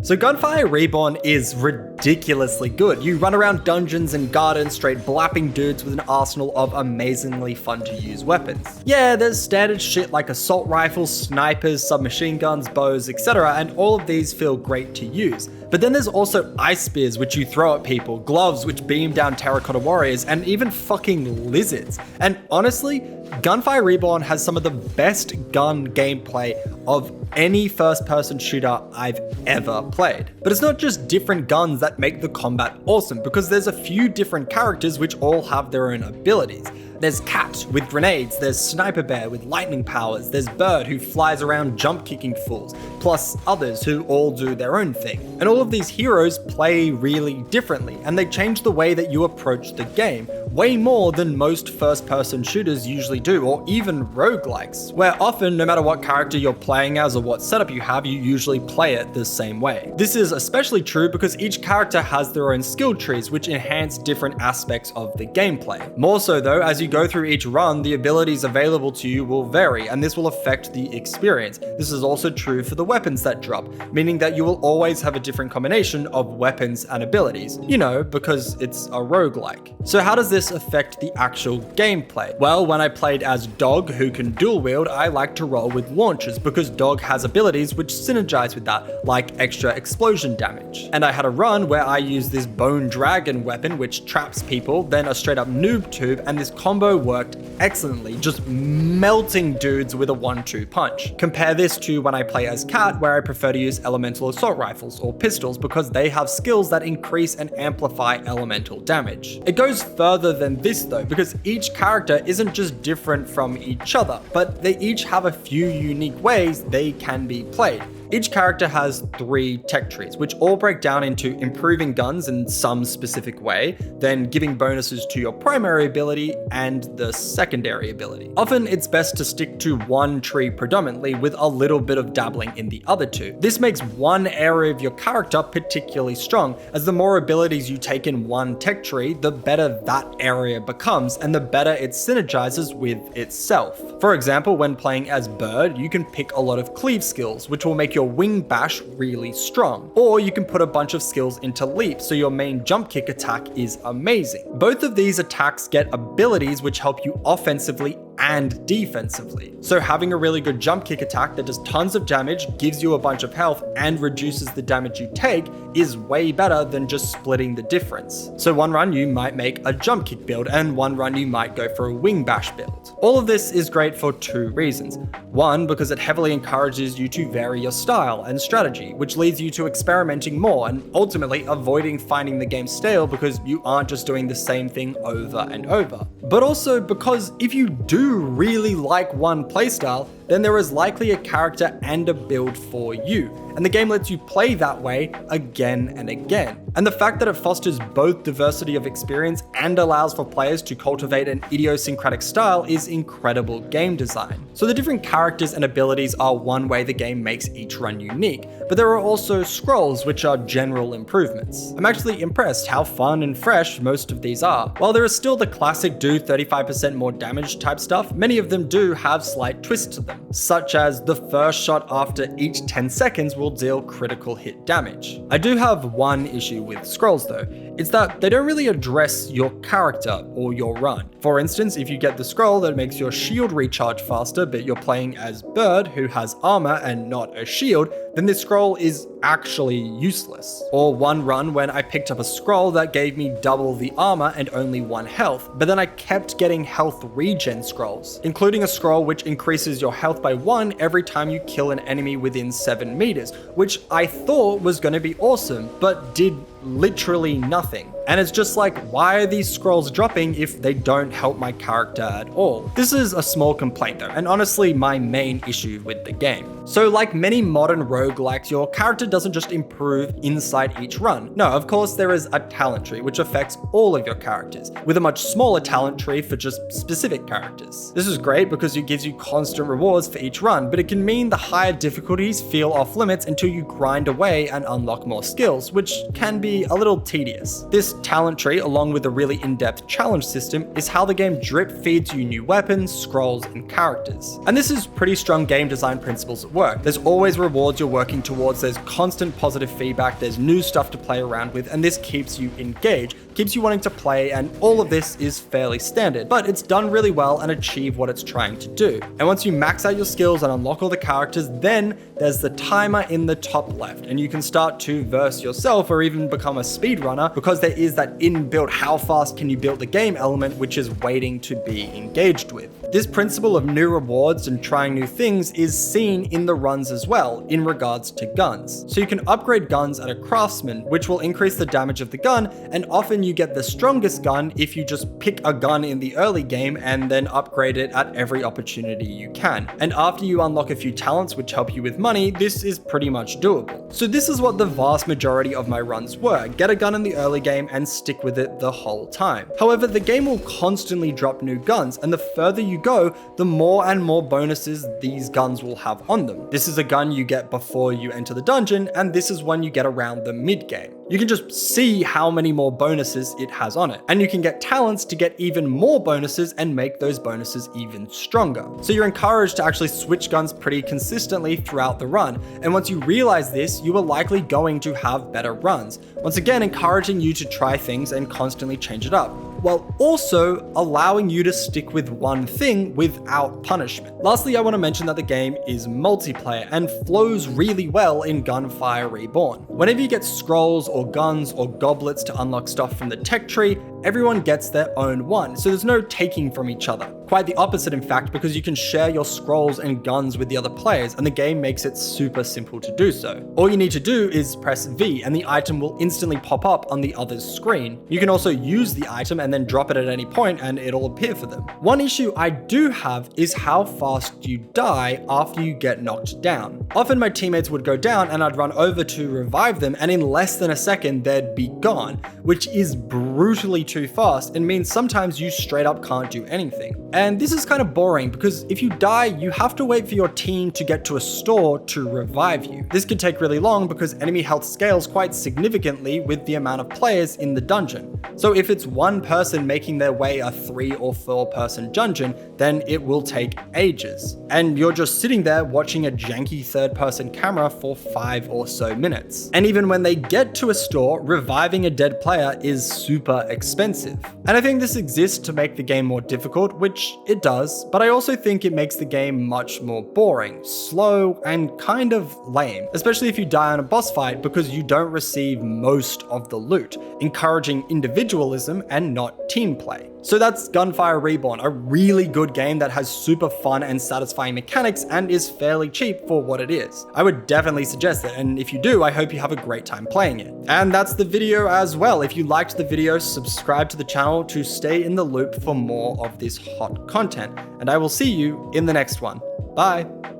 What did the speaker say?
So Gunfire Reborn is ridiculously good. You run around dungeons and gardens straight blapping dudes with an arsenal of amazingly fun to use weapons. Yeah, there's standard shit like assault rifles, snipers, submachine guns, bows, etc., and all of these feel great to use. But then there's also ice spears which you throw at people, gloves which beam down terracotta warriors, and even fucking lizards. And honestly, Gunfire Reborn has some of the best gun gameplay of any first-person shooter I've ever played. But it's not just different guns that make the combat awesome, because there's a few different characters which all have their own abilities. There's Cat with grenades, there's Sniper Bear with lightning powers, there's Bird who flies around jump kicking fools, plus others who all do their own thing. And all of these heroes play really differently, and they change the way that you approach the game, way more than most first-person shooters usually do, or even roguelikes, where often, no matter what character you're playing as or what setup you have, you usually play it the same way. This is especially true because each character has their own skill trees, which enhance different aspects of the gameplay. More so though, as you go through each run, the abilities available to you will vary, and this will affect the experience. This is also true for the weapons that drop, meaning that you will always have a different combination of weapons and abilities, you know, because it's a roguelike. So how does this affect the actual gameplay? Well, when I played as Dog, who can dual wield, I like to roll with launchers because Dog has abilities which synergize with that, like extra explosion damage. And I had a run where I used this Bone Dragon weapon which traps people, then a straight up noob tube, and this combo worked excellently, just melting dudes with a 1-2 punch. Compare this to when I play as Cat, where I prefer to use elemental assault rifles or pistols because they have skills that increase and amplify elemental damage. It goes further than this though, because each character isn't just different from each other, but they each have a few unique ways they can be played. Each character has 3 tech trees, which all break down into improving guns in some specific way, then giving bonuses to your primary ability and the secondary ability. Often it's best to stick to one tree predominantly with a little bit of dabbling in the other 2. This makes one area of your character particularly strong, as the more abilities you take in one tech tree, the better that area becomes and the better it synergizes with itself. For example, when playing as Bird, you can pick a lot of cleave skills, which will make your wing bash really strong. Or you can put a bunch of skills into leap, so your main jump kick attack is amazing. Both of these attacks get abilities which help you offensively and defensively. So having a really good jump kick attack that does tons of damage, gives you a bunch of health, and reduces the damage you take is way better than just splitting the difference. So one run you might make a jump kick build, and one run you might go for a wing bash build. All of this is great for 2 reasons. One, because it heavily encourages you to vary your style and strategy, which leads you to experimenting more and ultimately avoiding finding the game stale because you aren't just doing the same thing over and over. But also because if you do really like one playstyle, then there is likely a character and a build for you, and the game lets you play that way again and again. And the fact that it fosters both diversity of experience and allows for players to cultivate an idiosyncratic style is incredible game design. So the different characters and abilities are one way the game makes each run unique, but there are also scrolls which are general improvements. I'm actually impressed how fun and fresh most of these are. While there is still the classic do 35% more damage type stuff, many of them do have slight twists to them, such as the first shot after each 10 seconds will deal critical hit damage. I do have one issue with scrolls though. It's that they don't really address your character or your run. For instance, if you get the scroll that makes your shield recharge faster, but you're playing as Bird, who has armor and not a shield, then this scroll is actually useless. Or one run when I picked up a scroll that gave me double the armor and only 1 health, but then I kept getting health regen scrolls, including a scroll which increases your health by 1 every time you kill an enemy within 7 meters, which I thought was going to be awesome, but did literally nothing. And it's just like, why are these scrolls dropping if they don't help my character at all? This is a small complaint though, and honestly my main issue with the game. So like many modern roguelikes, your character doesn't just improve inside each run. No, of course there is a talent tree which affects all of your characters, with a much smaller talent tree for just specific characters. This is great because it gives you constant rewards for each run, but it can mean the higher difficulties feel off limits until you grind away and unlock more skills, which can be be a little tedious. This talent tree, along with a really in-depth challenge system, is how the game drip feeds you new weapons, scrolls, and characters. And this is pretty strong game design principles at work. There's always rewards you're working towards, there's constant positive feedback, there's new stuff to play around with, and this keeps you engaged, keeps you wanting to play, and all of this is fairly standard, but it's done really well and achieve what it's trying to do. And once you max out your skills and unlock all the characters, then there's the timer in the top left, and you can start to verse yourself or even become a speedrunner, because there is that inbuilt how fast can you build the game element, which is waiting to be engaged with. This principle of new rewards and trying new things is seen in the runs as well in regards to guns. So you can upgrade guns at a craftsman, which will increase the damage of the gun, and often you get the strongest gun if you just pick a gun in the early game and then upgrade it at every opportunity you can. And after you unlock a few talents which help you with money, this is pretty much doable. So this is what the vast majority of my runs were: get a gun in the early game and stick with it the whole time. However, the game will constantly drop new guns, and the further you go, the more and more bonuses these guns will have on them. This is a gun you get before you enter the dungeon, and this is one you get around the mid game. You can just see how many more bonuses it has on it, and you can get talents to get even more bonuses and make those bonuses even stronger. So you're encouraged to actually switch guns pretty consistently throughout the run, and once you realize this, you are likely going to have better runs. Once again, encouraging you to try things and constantly change it up, while also allowing you to stick with one thing without punishment. Lastly, I want to mention that the game is multiplayer and flows really well in Gunfire Reborn. Whenever you get scrolls or guns or goblets to unlock stuff from the tech tree, everyone gets their own one, so there's no taking from each other. Quite the opposite, in fact, because you can share your scrolls and guns with the other players, and the game makes it super simple to do so. All you need to do is press V, and the item will instantly pop up on the other's screen. You can also use the item and then drop it at any point, and it'll appear for them. One issue I do have is how fast you die after you get knocked down. Often my teammates would go down, and I'd run over to revive them, and in less than a second, they'd be gone, which is brutally too fast and means sometimes you straight up can't do anything. And this is kind of boring, because if you die, you have to wait for your team to get to a store to revive you. This could take really long because enemy health scales quite significantly with the amount of players in the dungeon. So if it's one person making their way a 3 or 4 person dungeon, then it will take ages. And you're just sitting there watching a janky third person camera for 5 or so minutes. And even when they get to a store, reviving a dead player is super expensive. And I think this exists to make the game more difficult, which it does, but I also think it makes the game much more boring, slow, and kind of lame, especially if you die on a boss fight because you don't receive most of the loot, encouraging individualism and not team play. So that's Gunfire Reborn, a really good game that has super fun and satisfying mechanics and is fairly cheap for what it is. I would definitely suggest it, and if you do, I hope you have a great time playing it. And that's the video as well. If you liked the video, subscribe to the channel to stay in the loop for more of this hot content, and I will see you in the next one. Bye!